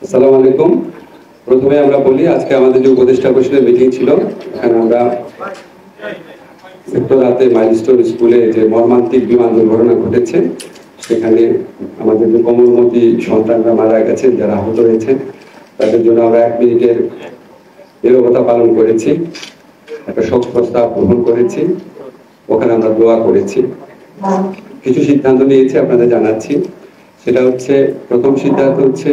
আসসালামু আলাইকুম। প্রথমে আমরা বলি, আজকে আমাদের যে উপদেষ্টা পরিষদের মিটিং ছিল, এখানে আমরা উত্তরাতে মাইলস্টোন স্কুলে যে মর্মান্তিক বিমান দুর্ঘটনা ঘটেছে, সেখানে আমাদের যে কোমলমতি সন্তানরা মারা গেছেন, যারা আহত হয়েছেন, তাদের জন্য আমরা 1 মিনিটের নীরবতা পালন করেছি, একটা শোক প্রস্তাব গ্রহণ করেছি, ওখানে আমরা দোয়া করেছি। কিছু সিদ্ধান্ত নিয়েছি আপনাদের জানাচ্ছি। সেটা হচ্ছে, প্রথম সিদ্ধান্ত হচ্ছে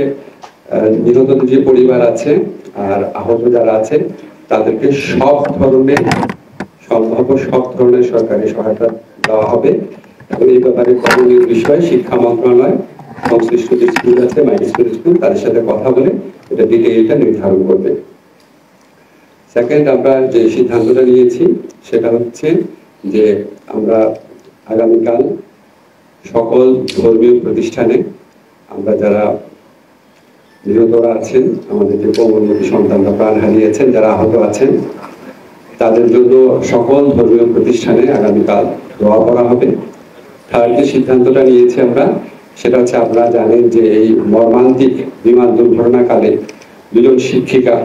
নিহত যে পরিবার আছে আর আহত যারা আছে তাদেরকে সব ধরনের সরকারি সহায়তা দেওয়া হবে এবং এই ব্যাপারে করণীয় বিষয়ে শিক্ষা মন্ত্রণালয় সংশ্লিষ্ট যে স্কুল আছে, মাইলস্টোন স্কুল, তাদের সাথে কথা বলে এটা ডিটেইলটা নির্ধারণ করবে। সেকেন্ড, আমরা যে সিদ্ধান্তটা নিয়েছি সেটা হচ্ছে যে আমরা আগামীকাল সকল ধর্মীয় প্রতিষ্ঠানে আমরা যারা নিহতরা আছেন, আমাদের যে কোমলমতি সন্তানরা প্রাণ হারিয়েছেন, যারা আহত আছেন, তাদের জন্য সকল ধর্মীয় প্রতিষ্ঠানে আগামীকাল দোয়া করা হবে। থার্ড যে সিদ্ধান্তটা নিয়েছি আমরা, সেটা হচ্ছে, আপনারা জানেন যে এই মর্মান্তিক বিমান দুর্ঘটনাকালে দুজন শিক্ষিকা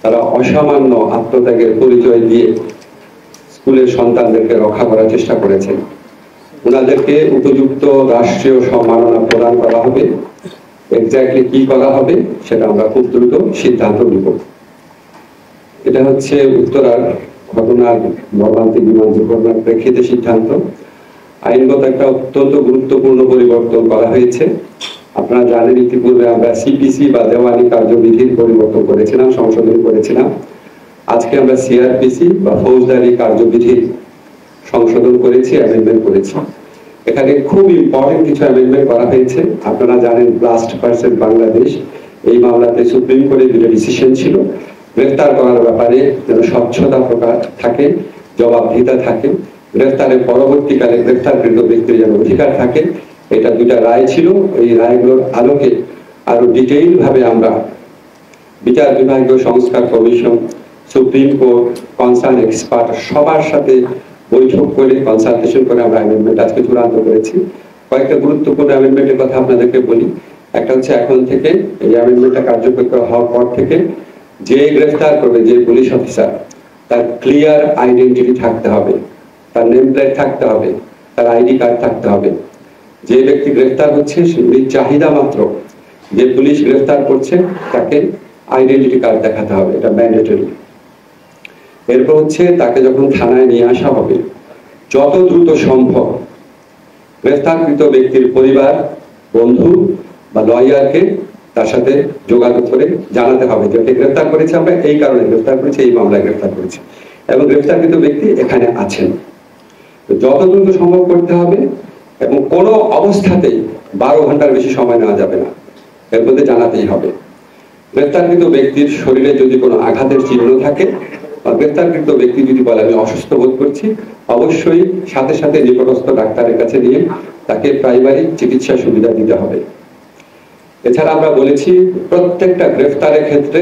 তারা অসামান্য আত্মত্যাগের পরিচয় দিয়ে স্কুলের সন্তানদেরকে রক্ষা করার চেষ্টা করেছেন। ওনাদেরকে উপযুক্ত রাষ্ট্রীয় সম্মাননা প্রদান করা হবে। এক্স্যাক্টলি কি করা হবে সেটা আমরা খুব দ্রুত সিদ্ধান্ত নিব। এটা হচ্ছে উত্তরার ঘটনার মর্মান্তিক বিমান দুর্ঘটনার প্রেক্ষিতে সিদ্ধান্ত। আইনগত একটা অত্যন্ত গুরুত্বপূর্ণ পরিবর্তন করা হয়েছে। আপনারা জানেন, ইতিপূর্বে আমরা সিপিসি বা দেওয়ানি কার্যবিধির পরিবর্তন করেছিলাম, সংশোধন করেছিলাম। আজকে আমরা সিআরপিসি বা ফৌজদারি কার্যবিধির সংশোধন করেছি, অ্যামেন্ডমেন্ট করেছি। এখানে খুব ইম্পর্টেন্ট কিছু অ্যামেন্ডমেন্ট করা হয়েছে। আপনারা জানেন, ব্লাস্ট পার্সন বাংলাদেশ, এই মামলাতে সুপ্রিম কোর্টের দুটো ডিসিশন ছিল। গ্রেফতার করার ব্যাপারে যেন স্বচ্ছতা প্রকাশ থাকে, জবাবদিহিতা থাকে, গ্রেফতারের পরবর্তীকালে গ্রেফতারকৃত ব্যক্তির যেন অধিকার থাকে, এটা দুটা রায় ছিল। এই রায়গুলোর আলোকে আরো ডিটেইল ভাবে আমরা বিচার বিভাগীয় সংস্কার commission, supreme court, concern expert সবার সাথে বৈঠক করে, কনসালটেশন করে আমরা অ্যামেন্ডমেন্ট আজকে চূড়ান্ত করেছি। কয়েকটা গুরুত্বপূর্ণ অ্যামেন্ডমেন্টের কথা আপনাদেরকে বলি। একটা হচ্ছে, এখন থেকে এই অ্যামেন্ডমেন্টটা কার্যকর হওয়ার পর থেকে যে গ্রেফতার করবে, যে পুলিশ অফিসার, তার ক্লিয়ার আইডেন্টিটি থাকতে হবে, তার নেম প্লেট থাকতে হবে, তার আইডি কার্ড থাকতে হবে। যে ব্যক্তি গ্রেফতার হচ্ছে চাহিদা মাত্র যে পুলিশ গ্রেফতার করছে তাকে আইডেন্টিটি কার্ড দেখাতে হবে, এটা ম্যান্ডেটরি। এরপর হচ্ছে, তাকে যখন থানায় নিয়ে আসা হবে, যত দ্রুত সম্ভব গ্রেফতারকৃত ব্যক্তির পরিবার, বন্ধু বা লয়ারকে তার সাথে যোগাযোগ করে জানাতে হবে যে ওকে গ্রেফতার করেছে, আমরা এই কারণে গ্রেফতার করেছি, এই মামলায় গ্রেফতার করেছি এবং গ্রেফতারকৃত ব্যক্তি এখানে আছেন। যত দ্রুত সম্ভব করতে হবে এবং কোনো অবস্থাতেই 12 ঘন্টার বেশি সময় নেওয়া যাবে না, এর মধ্যে জানাতেই হবে। গ্রেফতারকৃত ব্যক্তির শরীরে যদি কোনো আঘাতের চিহ্ন থাকে বা গ্রেফতারকৃত ব্যক্তি যদি বলে আমি অসুস্থ বোধ করছি, অবশ্যই সাথে সাথে নিকটস্থ ডাক্তারের কাছে নিয়ে তাকে প্রাইমারি চিকিৎসা সুবিধা দিতে হবে। এছাড়া আমরা বলেছি, প্রত্যেকটা গ্রেফতারের ক্ষেত্রে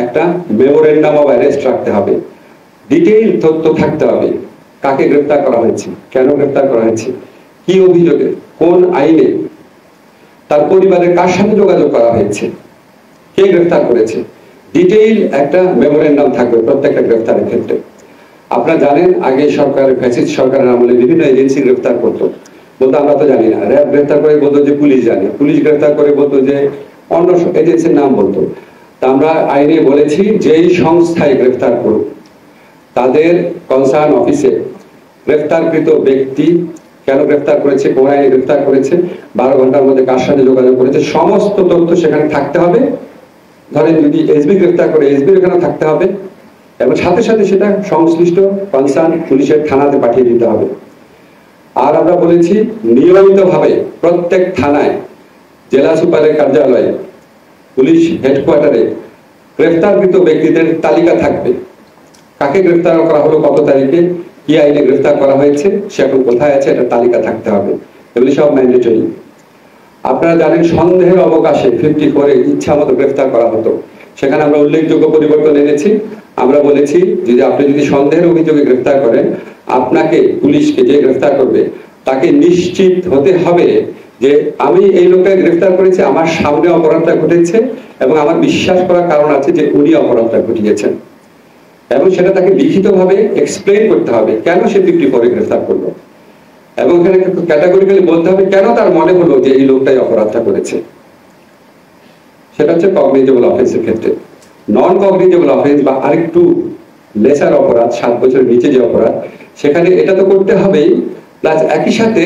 একটা মেমোরেন্ডাম অফ অ্যারেস্ট রাখতে হবে, ডিটেইল তথ্য থাকতে হবে। কাকে গ্রেফতার করা হয়েছে, কেন গ্রেফতার করা হয়েছে, কি অভিযোগে, কোন আইনে, তার পরিবারের কার সাথে যোগাযোগ করা হয়েছে, কে গ্রেফতার করেছে, ডিটেইল একটা মেমোরেন্ডাম থাকবে প্রত্যেকটা গ্রেফতারের ক্ষেত্রে। আপনারা জানেন, আগে সরকারের ফ্যাসিস্ট সরকারের আমলে বিভিন্ন এজেন্সি গ্রেফতার করতো, বলতো আমরা তো জানি না। র্যাব গ্রেফতার করে বলতো যে পুলিশ জানে, পুলিশ গ্রেফতার করে বলতো যে অন্য এজেন্সির নাম বলতো। তা আমরা আইনে বলেছি, যেই সংস্থায় গ্রেফতার করুক তাদের কনসার্ন অফিসে গ্রেফতারকৃত ব্যক্তি কেন গ্রেফতার করেছে, কোন আইনে গ্রেফতার করেছে, 12 ঘন্টার মধ্যে কার সাথে যোগাযোগ করেছে, সমস্ত তথ্য সেখানে থাকতে হবে। ধরেন যদি এসবি গ্রেফতার করে, এসবি এখানে থাকতে হবে এবং সাথে সাথে সেটা সংশ্লিষ্ট কনসার্ন পুলিশের থানাতে পাঠিয়ে দিতে হবে। আর আমরা বলেছি, নিয়মিতভাবে প্রত্যেক থানায়, জেলা সুপারের কার্যালয়ে, পুলিশ হেডকোয়ার্টারে গ্রেফতারকৃত ব্যক্তিদের তালিকা থাকবে। কাকে গ্রেফতার করা হলো, কত তারিখে, কি আইনে গ্রেফতার করা হয়েছে, সে এখন কোথায় আছে, এটা তালিকা থাকতে হবে। এগুলি সব ম্যান্ডেটরি। আপনারা জানেন, সন্দেহের অবকাশে 54 ইচ্ছা মতো গ্রেফতার করা হতো, সেখানে আমরা উল্লেখযোগ্য পরিবর্তন এনেছি। আমরা বলেছি, যদি আপনি যদি সন্দেহের অভিযোগে গ্রেফতার করেন, আপনাকে পুলিশকে যে গ্রেফতার করবে তাকে নিশ্চিত হতে হবে যে আমি এই লোকটাকে গ্রেফতার করেছি, আমার সামনে অপরাধটা ঘটেছে এবং আমার বিশ্বাস করার কারণ আছে যে উনি অপরাধটা ঘটিয়েছেন, এবং সেটা তাকে লিখিতভাবে এক্সপ্লেইন করতে হবে কেন সে 54 গ্রেফতার করলো, এবং এখানে ক্যাটাগরিক্যালি বলতে হবে কেন তার মনে হলো যে এই লোকটাই অপরাধটা করেছে। সেটা হচ্ছে কগনিজেবল অফেন্সের ক্ষেত্রে। নন কগনিজেবল অফেন্স বা আরেকটু লেসার অপরাধ, 7 বছরের নিচে যে অপরাধ, সেখানে এটা তো করতে হবেই, প্লাস একই সাথে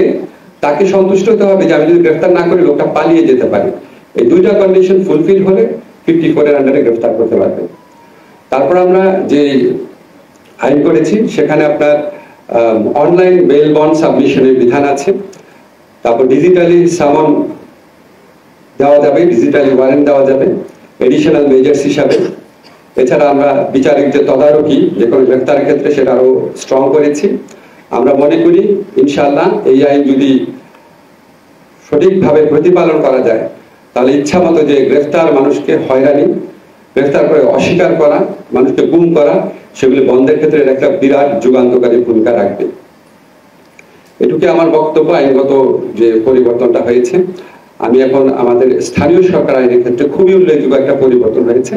তাকে সন্তুষ্ট হতে হবে যে আমি যদি গ্রেফতার না করি লোকটা পালিয়ে যেতে পারে। এই দুইটা কন্ডিশন ফুলফিল হলে 54 এর আন্ডারে গ্রেফতার করতে পারবে। তারপর আমরা যে আইন করেছি সেখানে আপনার অনলাইন বেল বন্ড সাবমিশনের বিধান আছে, তারপর ডিজিটালি সামন দেওয়া যাবে, ডিজিটালি ওয়ারেন্ট দেওয়া যাবে এডিশনাল মেজার্স হিসাবে। এছাড়া আমরা বিচারিকদের তদারকি যে কোনো গ্রেফতারের ক্ষেত্রে সেটা আরো স্ট্রং করেছি। আমরা মনে করি ইনশাআল্লাহ এই আইন যদি সঠিকভাবে প্রতিপালন করা যায় তাহলে ইচ্ছা মতো যে গ্রেফতার, মানুষকে হয়রানি, গ্রেফতার করে অস্বীকার করা, মানুষকে গুম করা, সেগুলি বন্ধের ক্ষেত্রে একটা বিরাট যুগান্তকারী ভূমিকা রাখবে। এটুকু আমার বক্তব্য। আইনগত যে পরিবর্তনটা হয়েছে, আমি এখন আমাদের স্থানীয় সরকার আইনের ক্ষেত্রে খুবই উল্লেখযোগ্য একটা পরিবর্তন হয়েছে।